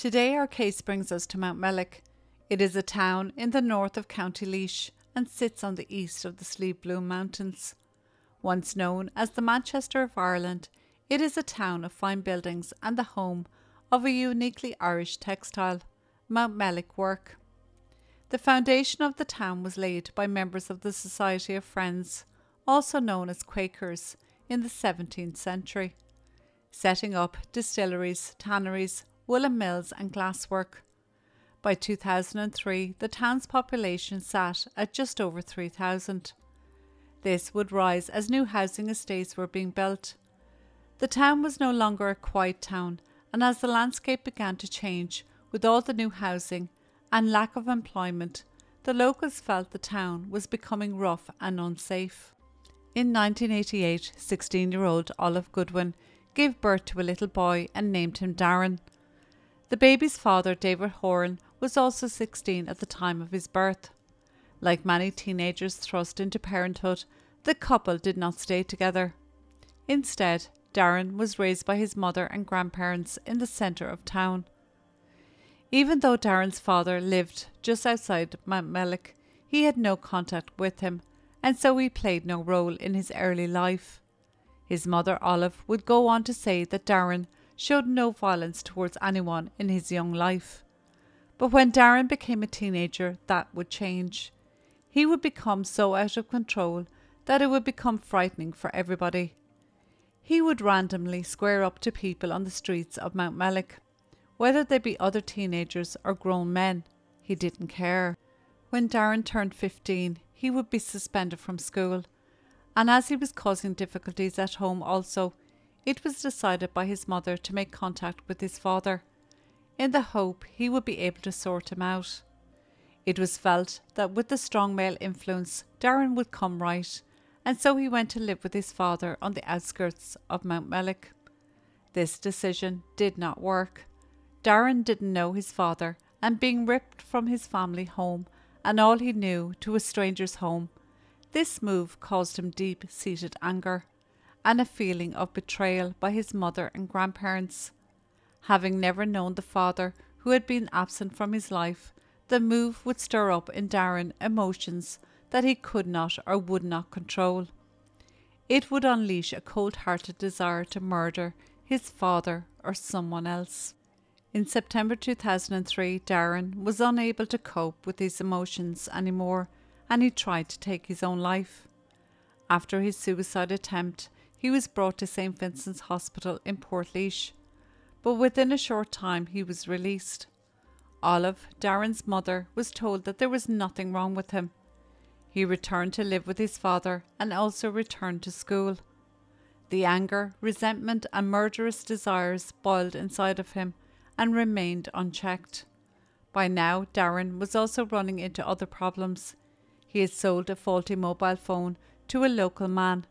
Today our case brings us to Mountmellick. It is a town in the north of County Laois and sits on the east of the Slieve Bloom Mountains. Once known as the Manchester of Ireland, it is a town of fine buildings and the home of a uniquely Irish textile, Mountmellick work. The foundation of the town was laid by members of the Society of Friends, also known as Quakers, in the 17th century, setting up distilleries, tanneries, woolen mills and glasswork. By 2003, the town's population sat at just over 3,000. This would rise as new housing estates were being built. The town was no longer a quiet town, and as the landscape began to change with all the new housing and lack of employment, the locals felt the town was becoming rough and unsafe. In 1988, 16-year-old Olive Goodwin gave birth to a little boy and named him Darren. The baby's father, David Horan, was also 16 at the time of his birth. Like many teenagers thrust into parenthood, the couple did not stay together. Instead, Darren was raised by his mother and grandparents in the centre of town. Even though Darren's father lived just outside Mountmellick, he had no contact with him, and so he played no role in his early life. His mother, Olive, would go on to say that Darren showed no violence towards anyone in his young life. But when Darren became a teenager, that would change. He would become so out of control that it would become frightening for everybody. He would randomly square up to people on the streets of Mountmellick, whether they be other teenagers or grown men. He didn't care. When Darren turned 15, he would be suspended from school, and as he was causing difficulties at home also, it was decided by his mother to make contact with his father, in the hope he would be able to sort him out. It was felt that with the strong male influence, Darren would come right, and so he went to live with his father on the outskirts of Mountmellick. This decision did not work. Darren didn't know his father, and being ripped from his family home and all he knew to a stranger's home, this move caused him deep-seated anger and a feeling of betrayal by his mother and grandparents. Having never known the father who had been absent from his life, the move would stir up in Darren emotions that he could not or would not control. It would unleash a cold-hearted desire to murder his father or someone else. In September 2003, Darren was unable to cope with his emotions anymore, and he tried to take his own life. After his suicide attempt, he was brought to St. Vincent's Hospital in Portlaoise, but within a short time he was released. Olive, Darren's mother, was told that there was nothing wrong with him. He returned to live with his father and also returned to school. The anger, resentment and murderous desires boiled inside of him and remained unchecked. By now, Darren was also running into other problems. He had sold a faulty mobile phone to a local man,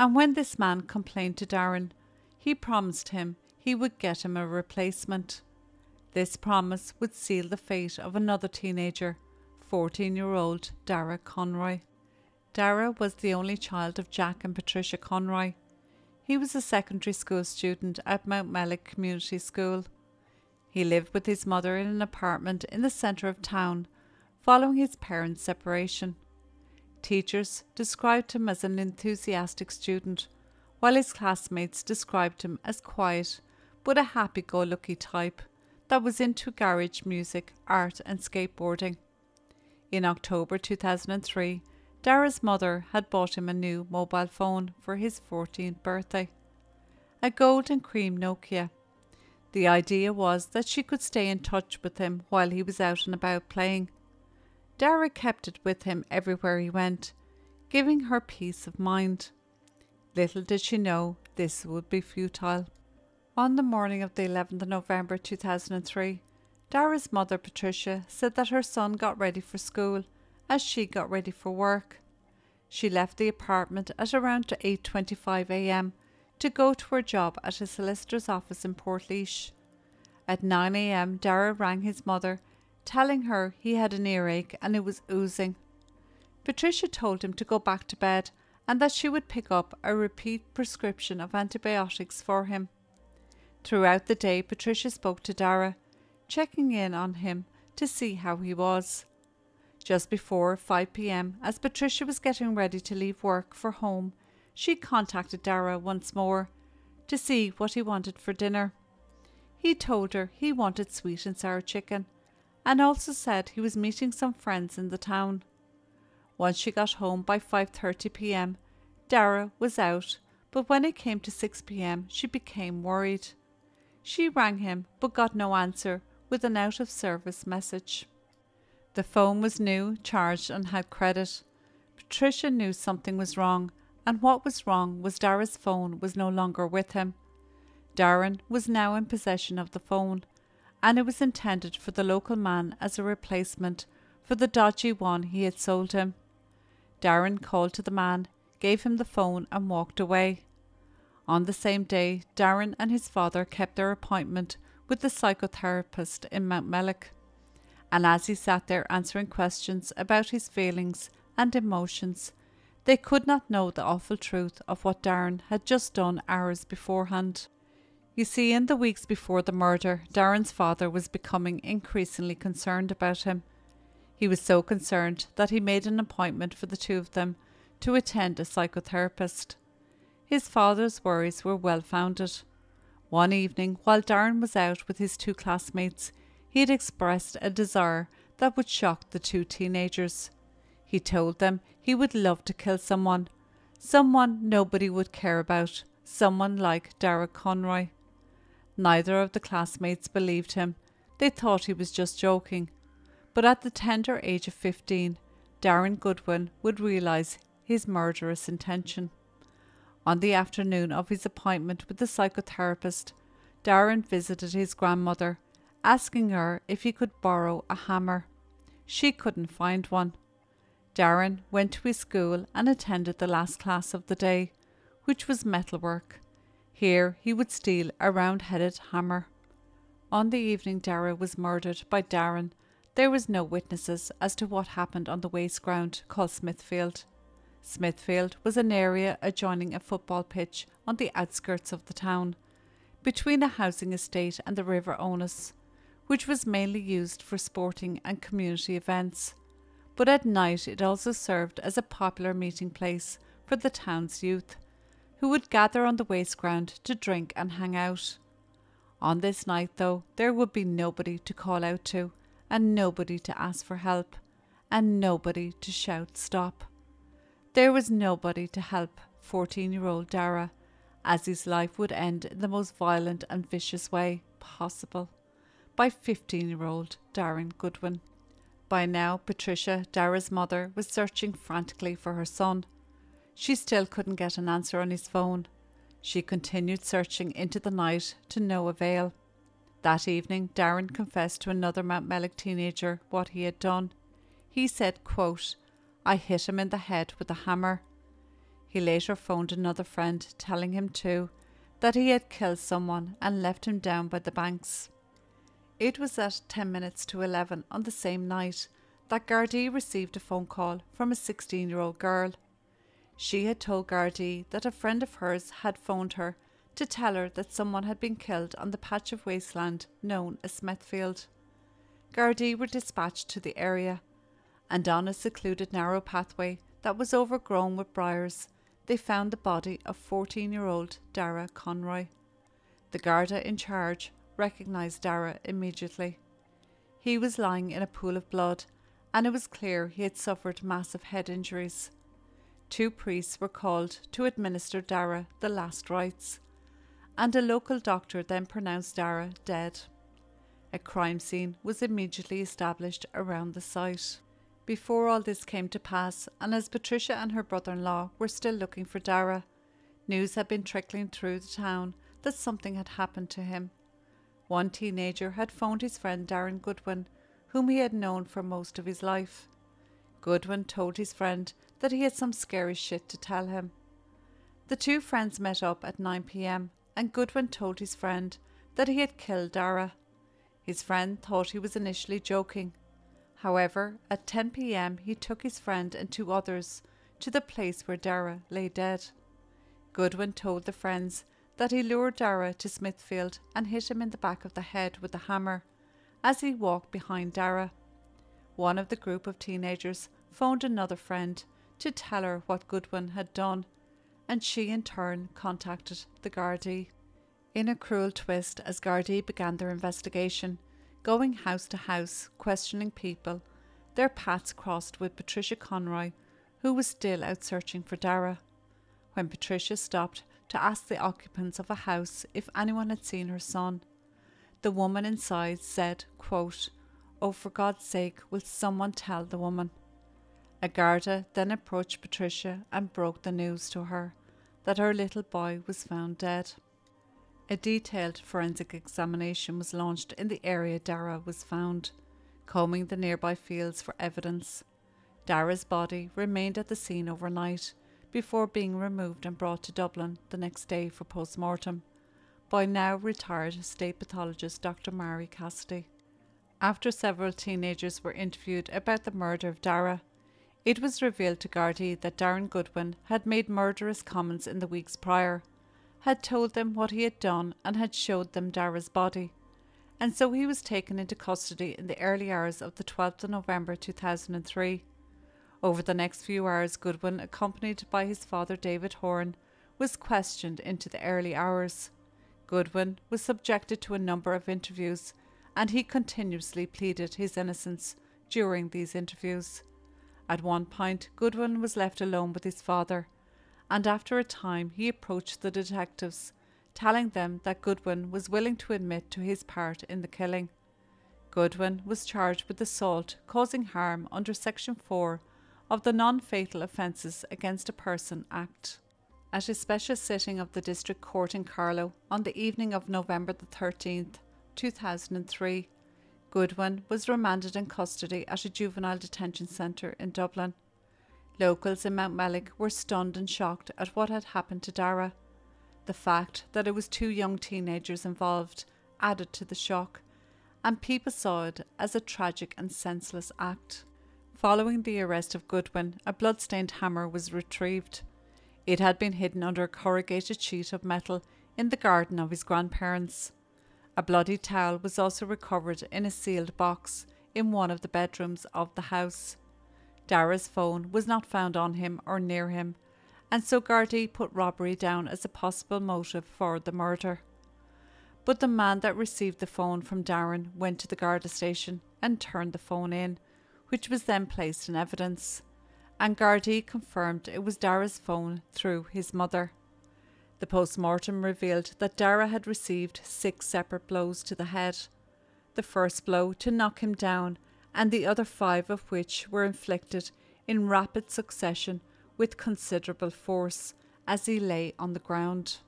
and when this man complained to Darren, he promised him he would get him a replacement. This promise would seal the fate of another teenager, 14-year-old Darragh Conroy. Darragh was the only child of Jack and Patricia Conroy. He was a secondary school student at Mountmellick Community School. He lived with his mother in an apartment in the centre of town, following his parents' separation. Teachers described him as an enthusiastic student, while his classmates described him as quiet but a happy-go-lucky type that was into garage music, art and skateboarding. In October 2003, Darragh's mother had bought him a new mobile phone for his 14th birthday, a gold and cream Nokia. The idea was that she could stay in touch with him while he was out and about playing. Darragh kept it with him everywhere he went, giving her peace of mind. Little did she know this would be futile. On the morning of the 11th of November 2003, Darragh's mother Patricia said that her son got ready for school as she got ready for work. She left the apartment at around 8:25 a.m. to go to her job at a solicitor's office in Portlaoise. At 9 a.m. Darragh rang his mother, telling her he had an earache and it was oozing. Patricia told him to go back to bed and that she would pick up a repeat prescription of antibiotics for him. Throughout the day, Patricia spoke to Darragh. checking in on him to see how he was. Just before 5 p.m, as Patricia was getting ready to leave work for home, she contacted Darragh once more to see what he wanted for dinner. He told her he wanted sweet and sour chicken, and also said he was meeting some friends in the town. Once she got home by 5:30 p.m, Darragh was out, but when it came to 6 p.m, she became worried. She rang him but got no answer, with an out-of-service message. The phone was new, charged and had credit. Patricia knew something was wrong, and what was wrong was Darragh's phone was no longer with him. Darren was now in possession of the phone, and it was intended for the local man as a replacement for the dodgy one he had sold him. Darren called to the man, gave him the phone and walked away. On the same day, Darren and his father kept their appointment with the psychotherapist in Mountmellick, and as he sat there answering questions about his feelings and emotions, they could not know the awful truth of what Darren had just done hours beforehand. You see, in the weeks before the murder, Darren's father was becoming increasingly concerned about him. He was so concerned that he made an appointment for the two of them to attend a psychotherapist. His father's worries were well founded. One evening, while Darren was out with his two classmates, he had expressed a desire that would shock the two teenagers. He told them he would love to kill someone nobody would care about, someone like Darragh Conroy. Neither of the classmates believed him. They thought he was just joking. But at the tender age of 15, Darren Goodwin would realise his murderous intention. On the afternoon of his appointment with the psychotherapist, Darren visited his grandmother, asking her if he could borrow a hammer. She couldn't find one. Darren went to his school and attended the last class of the day, which was metalwork. Here he would steal a round-headed hammer. On the evening Darragh was murdered by Darren, there was no witnesses as to what happened on the waste ground called Smithfield. Smithfield was an area adjoining a football pitch on the outskirts of the town, between a housing estate and the River Onus, which was mainly used for sporting and community events. But at night it also served as a popular meeting place for the town's youth, who would gather on the waste ground to drink and hang out. On this night, though, there would be nobody to call out to, and nobody to ask for help, and nobody to shout stop. There was nobody to help 14-year-old Darragh, as his life would end in the most violent and vicious way possible, by 15-year-old Darren Goodwin. By now, Patricia, Darragh's mother, was searching frantically for her son. She still couldn't get an answer on his phone. She continued searching into the night to no avail. That evening, Darren confessed to another Mountmellick teenager what he had done. He said, quote, "I hit him in the head with a hammer." He later phoned another friend, telling him too that he had killed someone and left him down by the banks. It was at 10 minutes to 11 on the same night that Gardaí received a phone call from a 16-year-old girl. She had told Gardaí that a friend of hers had phoned her to tell her that someone had been killed on the patch of wasteland known as Smithfield. Gardaí were dispatched to the area, and on a secluded narrow pathway that was overgrown with briars, they found the body of 14-year-old Darragh Conroy. The Garda in charge recognised Darragh immediately. He was lying in a pool of blood, and it was clear he had suffered massive head injuries. 2 priests were called to administer Darragh the last rites, and a local doctor then pronounced Darragh dead. A crime scene was immediately established around the site. Before all this came to pass, and as Patricia and her brother-in-law were still looking for Darragh, news had been trickling through the town that something had happened to him. One teenager had phoned his friend Darren Goodwin, whom he had known for most of his life. Goodwin told his friend that he had some scary shit to tell him. The two friends met up at 9 p.m, and Goodwin told his friend that he had killed Darragh. His friend thought he was initially joking. However, at 10 p.m, he took his friend and 2 others to the place where Darragh lay dead. Goodwin told the friends that he lured Darragh to Smithfield and hit him in the back of the head with a hammer, as he walked behind Darragh. One of the group of teenagers phoned another friend to tell her what Goodwin had done, and she in turn contacted the Gardaí. In a cruel twist, as Gardaí began their investigation, going house to house, questioning people, their paths crossed with Patricia Conroy, who was still out searching for Darragh. When Patricia stopped to ask the occupants of a house if anyone had seen her son, the woman inside said, quote, "Oh, for God's sake, will someone tell the woman?" A Garda then approached Patricia and broke the news to her that her little boy was found dead. A detailed forensic examination was launched in the area Darragh was found, combing the nearby fields for evidence. Darragh's body remained at the scene overnight before being removed and brought to Dublin the next day for post-mortem by now retired state pathologist Dr. Mary Cassidy. After several teenagers were interviewed about the murder of Darragh, it was revealed to Gardaí that Darren Goodwin had made murderous comments in the weeks prior, had told them what he had done and had showed them Darragh's body, and so he was taken into custody in the early hours of the 12th of November 2003. Over the next few hours, Goodwin, accompanied by his father David Horan, was questioned into the early hours. Goodwin was subjected to a number of interviews, and he continuously pleaded his innocence during these interviews. At one point, Goodwin was left alone with his father, and after a time he approached the detectives, telling them that Goodwin was willing to admit to his part in the killing. Goodwin was charged with assault causing harm under Section 4 of the Non-Fatal Offences Against a Person Act. At a special sitting of the District Court in Carlow on the evening of November the 13th, 2003, Goodwin was remanded in custody at a juvenile detention centre in Dublin. Locals in Mountmellick were stunned and shocked at what had happened to Darragh. The fact that it was two young teenagers involved added to the shock, and people saw it as a tragic and senseless act. Following the arrest of Goodwin, a blood-stained hammer was retrieved. It had been hidden under a corrugated sheet of metal in the garden of his grandparents. A bloody towel was also recovered in a sealed box in one of the bedrooms of the house. Darragh's phone was not found on him or near him, and so Gardaí put robbery down as a possible motive for the murder. But the man that received the phone from Darren went to the Garda station and turned the phone in, which was then placed in evidence, and Gardaí confirmed it was Darragh's phone through his mother. The post-mortem revealed that Darragh had received 6 separate blows to the head, the first blow to knock him down, and the other 5 of which were inflicted in rapid succession with considerable force as he lay on the ground.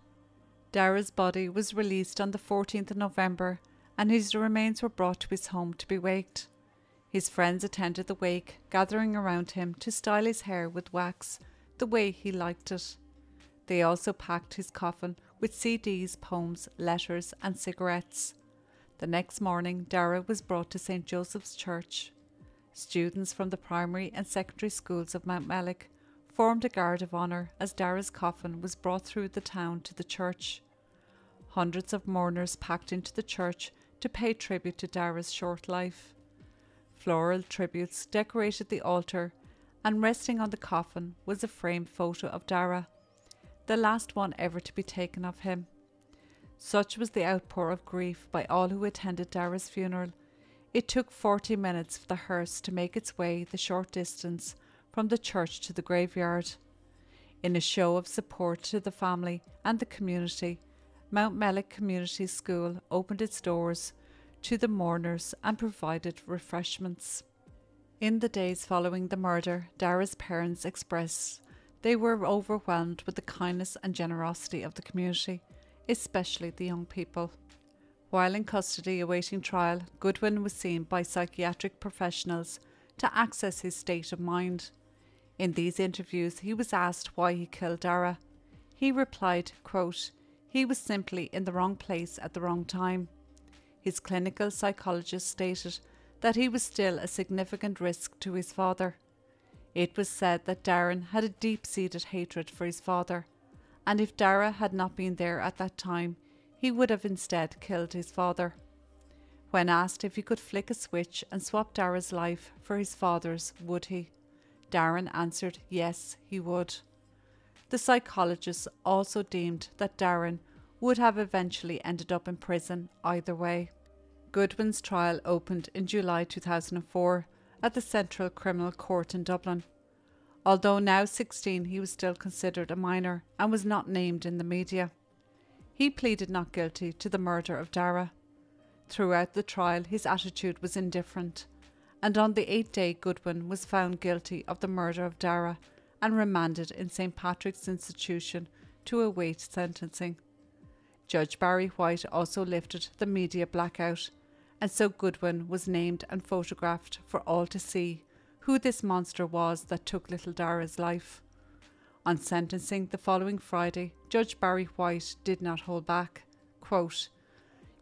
Darragh's body was released on the 14th of November, and his remains were brought to his home to be waked. His friends attended the wake, gathering around him to style his hair with wax the way he liked it. They also packed his coffin with CDs, poems, letters and cigarettes. The next morning, Darragh was brought to St. Joseph's Church. Students from the primary and secondary schools of Mountmellick formed a guard of honour as Darragh's coffin was brought through the town to the church. Hundreds of mourners packed into the church to pay tribute to Darragh's short life. Floral tributes decorated the altar, and resting on the coffin was a framed photo of Darragh, the last one ever to be taken of him. Such was the outpour of grief by all who attended Darragh's funeral. It took 40 minutes for the hearse to make its way the short distance from the church to the graveyard. In a show of support to the family and the community, Mountmellick Community School opened its doors to the mourners and provided refreshments. In the days following the murder, Darragh's parents expressed they were overwhelmed with the kindness and generosity of the community, especially the young people. While in custody awaiting trial, Goodwin was seen by psychiatric professionals to access his state of mind. In these interviews, he was asked why he killed Darragh. He replied, quote, "He was simply in the wrong place at the wrong time." His clinical psychologist stated that he was still a significant risk to his father. It was said that Darren had a deep-seated hatred for his father, and if Darragh had not been there at that time, he would have instead killed his father. When asked if he could flick a switch and swap Darragh's life for his father's, would he? Darren answered yes, he would. The psychologists also deemed that Darren would have eventually ended up in prison either way. Goodwin's trial opened in July 2004 at the Central Criminal Court in Dublin. Although now 16, he was still considered a minor and was not named in the media. He pleaded not guilty to the murder of Darragh. Throughout the trial, his attitude was indifferent, and on the 8th day, Goodwin was found guilty of the murder of Darragh and remanded in St. Patrick's Institution to await sentencing. Judge Barry White also lifted the media blackout, and so Goodwin was named and photographed for all to see who this monster was that took little Darragh's life. On sentencing the following Friday, Judge Barry White did not hold back. Quote,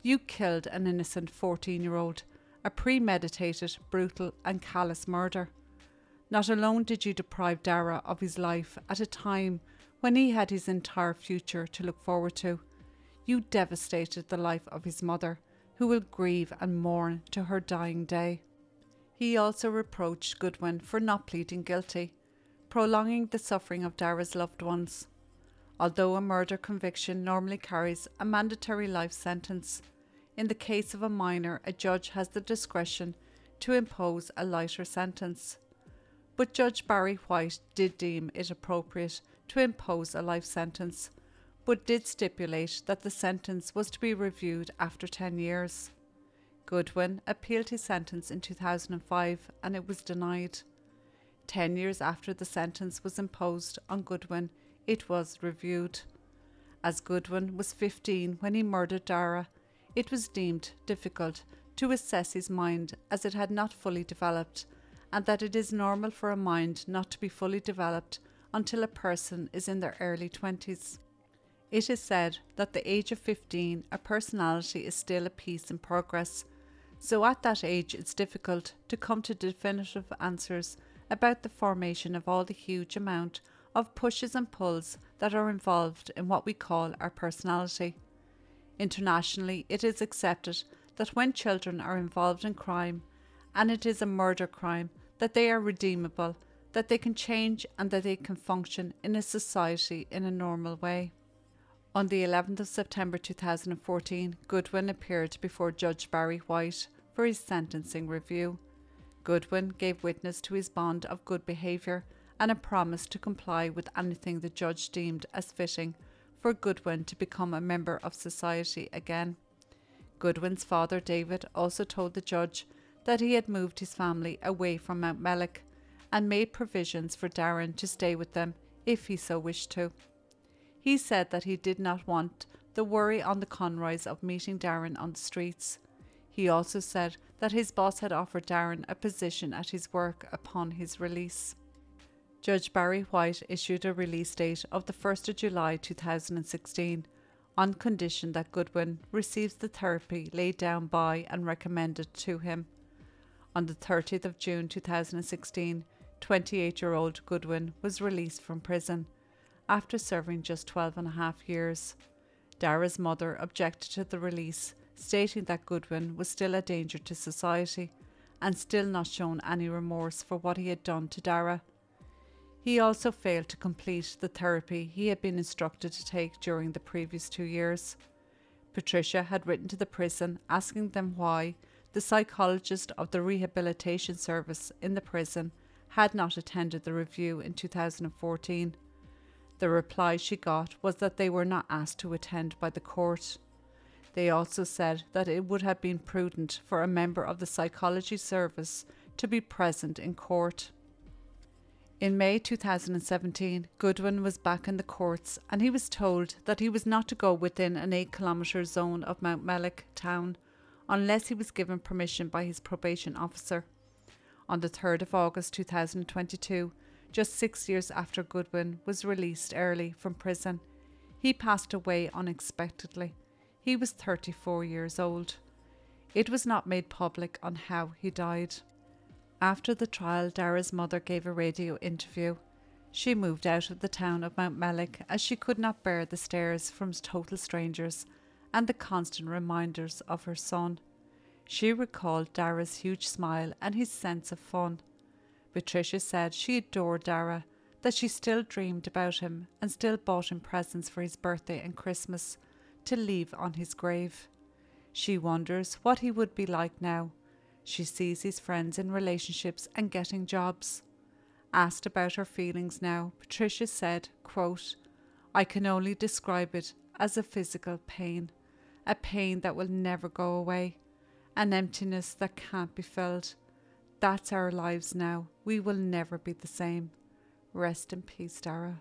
"You killed an innocent 14-year-old, a premeditated, brutal and callous murder. Not alone did you deprive Darragh of his life at a time when he had his entire future to look forward to, you devastated the life of his mother, who will grieve and mourn to her dying day." He also reproached Goodwin for not pleading guilty, prolonging the suffering of Darragh's loved ones. Although a murder conviction normally carries a mandatory life sentence, in the case of a minor, a judge has the discretion to impose a lighter sentence. But Judge Barry White did deem it appropriate to impose a life sentence, but did stipulate that the sentence was to be reviewed after 10 years. Goodwin appealed his sentence in 2005 and it was denied. 10 years after the sentence was imposed on Goodwin, it was reviewed. As Goodwin was 15 when he murdered Darragh, it was deemed difficult to assess his mind as it had not fully developed, and that it is normal for a mind not to be fully developed until a person is in their early 20s. It is said that at the age of 15, a personality is still a piece in progress, so at that age it's difficult to come to definitive answers about the formation of all the huge amount of pushes and pulls that are involved in what we call our personality. Internationally, it is accepted that when children are involved in crime, and it is a murder crime, that they are redeemable, that they can change and that they can function in a society in a normal way. On the 11th of September 2014, Goodwin appeared before Judge Barry White for his sentencing review. Goodwin gave witness to his bond of good behaviour and a promise to comply with anything the judge deemed as fitting for Goodwin to become a member of society again. Goodwin's father, David, also told the judge that he had moved his family away from Mountmellick and made provisions for Darren to stay with them if he so wished to. He said that he did not want the worry on the Conroys of meeting Darren on the streets. He also said that his boss had offered Darren a position at his work upon his release. Judge Barry White issued a release date of the 1st of July 2016 on condition that Goodwin receives the therapy laid down by and recommended to him. On the 30th of June 2016, 28-year-old Goodwin was released from prison after serving just 12.5 years. Darragh's mother objected to the release, stating that Goodwin was still a danger to society and still not shown any remorse for what he had done to Darragh. He also failed to complete the therapy he had been instructed to take during the previous 2 years. Patricia had written to the prison asking them why the psychologist of the rehabilitation service in the prison had not attended the review in 2014. The reply she got was that they were not asked to attend by the court. They also said that it would have been prudent for a member of the psychology service to be present in court. In May 2017, Goodwin was back in the courts and he was told that he was not to go within an 8-kilometre zone of Mountmellick town unless he was given permission by his probation officer. On the 3rd of August 2022, just 6 years after Goodwin was released early from prison, he passed away unexpectedly. He was 34 years old. It was not made public on how he died. After the trial, Darragh's mother gave a radio interview. She moved out of the town of Mountmellick as she could not bear the stares from total strangers and the constant reminders of her son. She recalled Darragh's huge smile and his sense of fun. Patricia said she adored Darragh, that she still dreamed about him and still bought him presents for his birthday and Christmas to leave on his grave. She wonders what he would be like now. She sees his friends in relationships and getting jobs. Asked about her feelings now, Patricia said, quote, "I can only describe it as a physical pain, a pain that will never go away, an emptiness that can't be filled. That's our lives now. We will never be the same. Rest in peace, Darragh."